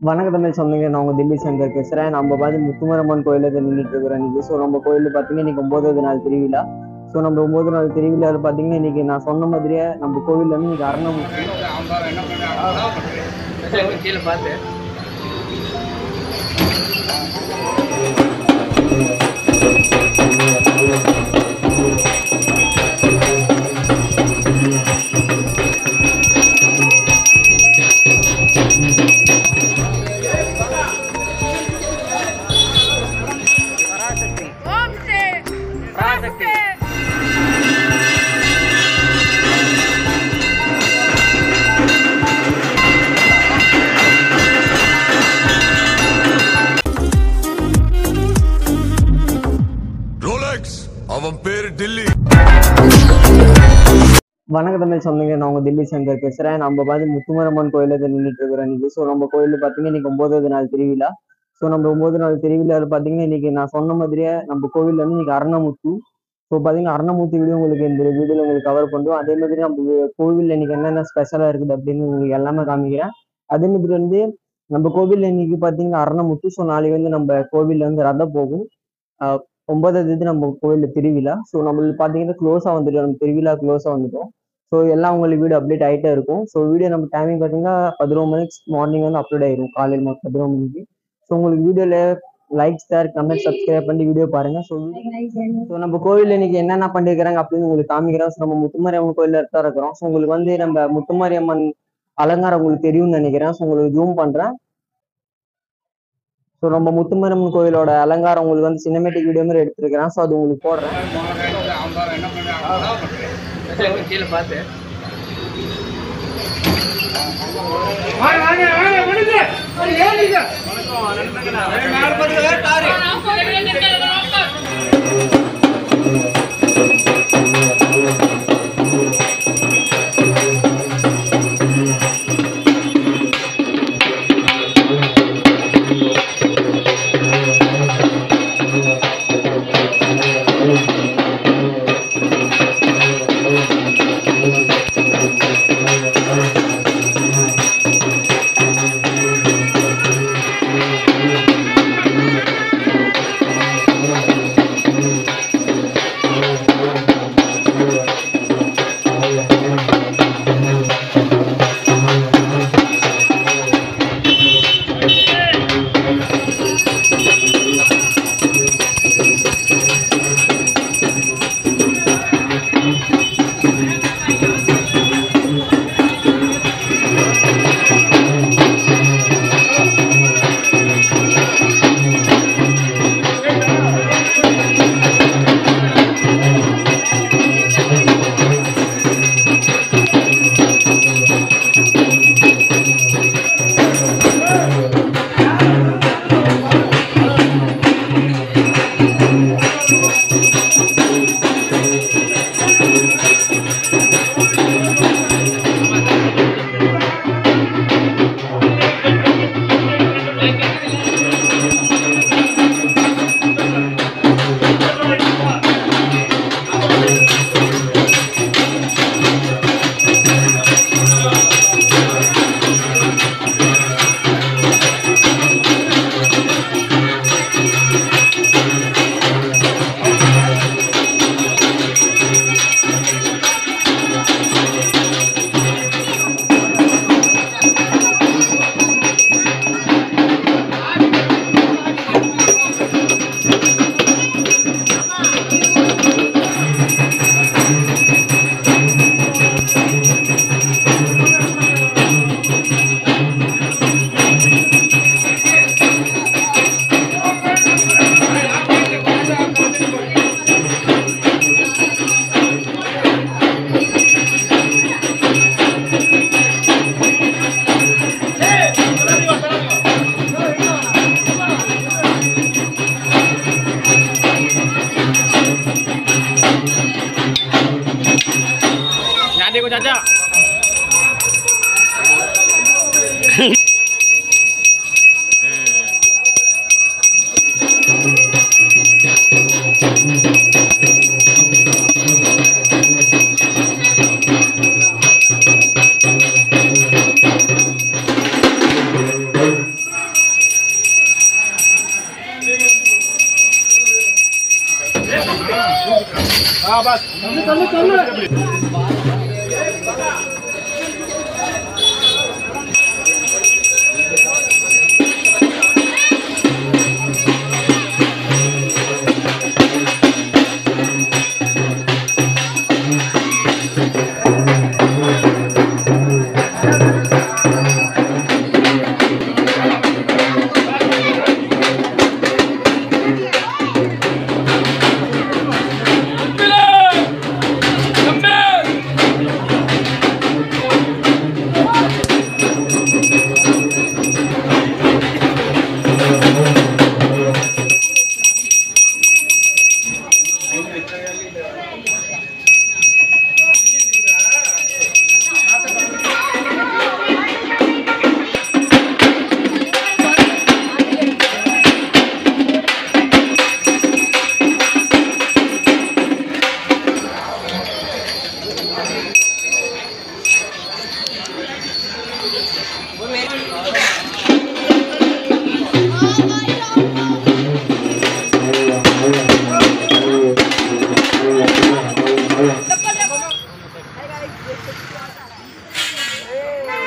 வணக்க தமிழ் சொந்தங்க, நான் உங்க தில்லி சங்கர் பேசுறேன். நம்ம பார்த்து முத்துமாரம்மன் கோயில நின்றுட்டு இருக்கிறேன் இன்னைக்கு. ஸோ நம்ம கோயில் பார்த்தீங்கன்னா இன்னைக்கு 9வது நாள் திருவிழா. ஸோ நம்ம 9வது நாள் திருவிழாவில் பார்த்தீங்கன்னா இன்னைக்கு நான் சொன்ன மாதிரியே நம்ம கோவில்ல வந்து இன்னைக்கு அரணமுத்தி கீழே பார்த்து வணக்க தமிழ் சொந்தங்க, நான் உங்க தில்லி சங்கர் பேசுறேன். நம்ம பார்த்து முத்துமாரம்மன் கோயில நின்றுட்டு இருக்கிறேன் இன்னைக்கு. ஸோ நம்ம கோயில் பார்த்தீங்கன்னா இன்னைக்கு 9வது நாள் திருவிழா. ஸோ நம்ம 9வது நாள் திருவிழாவில் பார்த்தீங்கன்னா இன்னைக்கு நான் சொன்ன மாதிரியே நம்ம கோவில்ல வந்து இன்னைக்கு அரணமுத்தி. ஸோ பார்த்தீங்கன்னா அரணமுத்தி வீடியோ உங்களுக்கு இந்த வீடியோவில் உங்களுக்கு கவர் பண்ணுறோம். அதே மாதிரி நம்ம கோவிலில் இன்னைக்கு என்னென்ன ஸ்பெஷலாக இருக்குது அப்படின்னு உங்களுக்கு எல்லாமே காமிக்கிறேன். அதே மாதிரி வந்து நம்ம கோவிலில் இன்னைக்கு பார்த்தீங்கன்னா அரணமுத்தி. ஸோ நாளைக்கு வந்து நம்ம கோவிலில் வந்து ரதம் போகும். 9வது தேதி நம்ம கோவிலில் திருவிழா. ஸோ நம்மளுக்கு பார்த்தீங்கன்னா க்ளோஸாக வந்துட்டோம், நம்ம திருவிழா க்ளோஸாக வந்துட்டோம். ஸோ எல்லாம் உங்களுக்கு வீடியோ அப்டேட் ஆகிட்டே இருக்கும். ஸோ வீடியோ நம்ம டைமிங் பார்த்தீங்கன்னா 11 மணிக்கு மார்னிங் வந்து அப்லோட் ஆயிடும், காலையில் 11 மணிக்கு. ஸோ உங்களுக்கு வீடியோவில் லைக், ஷேர், கமெண்ட், சப்ஸ்கிரைப் பண்ணி வீடியோ பாருங்க. ஸோ நம்ம கோவிலில் இன்னைக்கு என்னென்ன பண்ணிருக்கிறாங்க அப்படின்னு உங்களுக்கு காமிக்கிறோம். ஸோ நம்ம முத்துமாரியம்மன் கோயிலில் தான் இருக்கிறோம். ஸோ உங்களுக்கு வந்து நம்ம முத்துமாரியம்மன் அலங்காரம் உங்களுக்கு தெரியும்னு நினைக்கிறேன். ஸோ உங்களுக்கு ஜூம் பண்ணுறேன். ஸோ நம்ம முத்துமாரியம்மன் கோயிலோட அலங்காரம் உங்களுக்கு வந்து சினிமேட்டிக் வீடியோ மாதிரி எடுத்துருக்கிறேன். ஸோ அது உங்களுக்கு போடுறேன். கீழே பார்த்து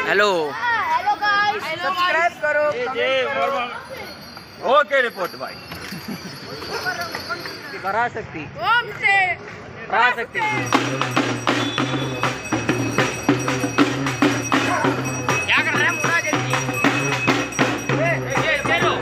हेलो हेलो गाइस सब्सक्राइब करो ओके रिपोर्ट भाई पराशक्ति ओम से पराशक्ति क्या कर रहा है मुन्ना जल्दी ये चलो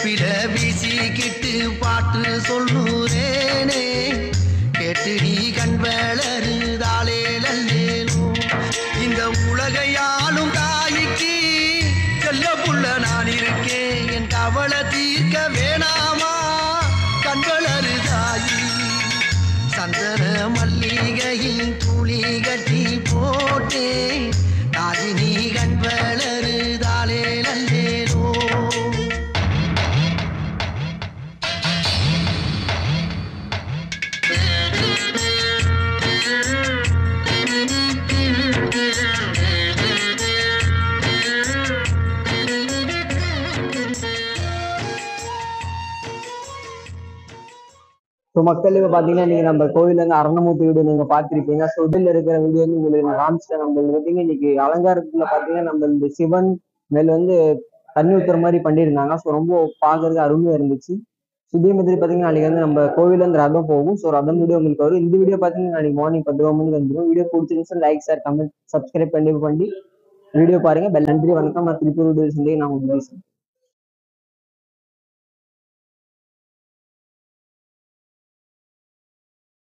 பிற வீசிக்கிட்டு பாட்டு சொல்லுறேனே கேட்டு நீ கண் வளருதாலே நல்லேனோ இந்த உலகையாலும் தாய்க்கு செல்ல புள்ள நான் இருக்கேன் என் கவலை தீர்க்க வேணாமா கண் வளருதாயி சந்தன மல்லிகையின் துளி கட்டி போட்டே தாதி நீ கண் வளருதாலே நல்லேனோ ஸோ மக்கள் இப்போ பார்த்தீங்கன்னா நீங்கள் நம்ம கோவில்ல இருந்து அரணமூர்த்தி வீடு நீங்கள் பார்த்துருப்பீங்க. ஸோ இதில் இருக்கிற வீடியோ வந்து உங்களுக்கு நான் காமிச்சிட்டேன். நம்ம பார்த்தீங்கன்னா இன்னைக்கு அலங்காரத்தில் பார்த்தீங்கன்னா நம்ம இந்த சிவன் மேல வந்து தண்ணி ஊற்றுற மாதிரி பண்ணியிருந்தாங்க. ஸோ ரொம்ப பார்க்கறதுக்கு அருமையாக இருந்துச்சு. இதே மாதிரி பார்த்தீங்கன்னா நாளைக்கு வந்து நம்ம கோவில்ல இருந்து ரதம் போகும். ஸோ ரதம் வீடியோ உங்களுக்கு வரும். இந்த வீடியோ பார்த்தீங்கன்னா நாளைக்கு மார்னிங் 10 மணிக்கு வந்துடும். வீடியோ பிடிச்சிருந்துச்சு லைக் ஷேர் கமெண்ட் சப்ஸ்கிரைப் பண்ணி வீடியோ பாருங்க. நன்றி வணக்கம். நான் திருப்பூர் வீடியோ நான் உங்களுக்கு பேசுறேன்.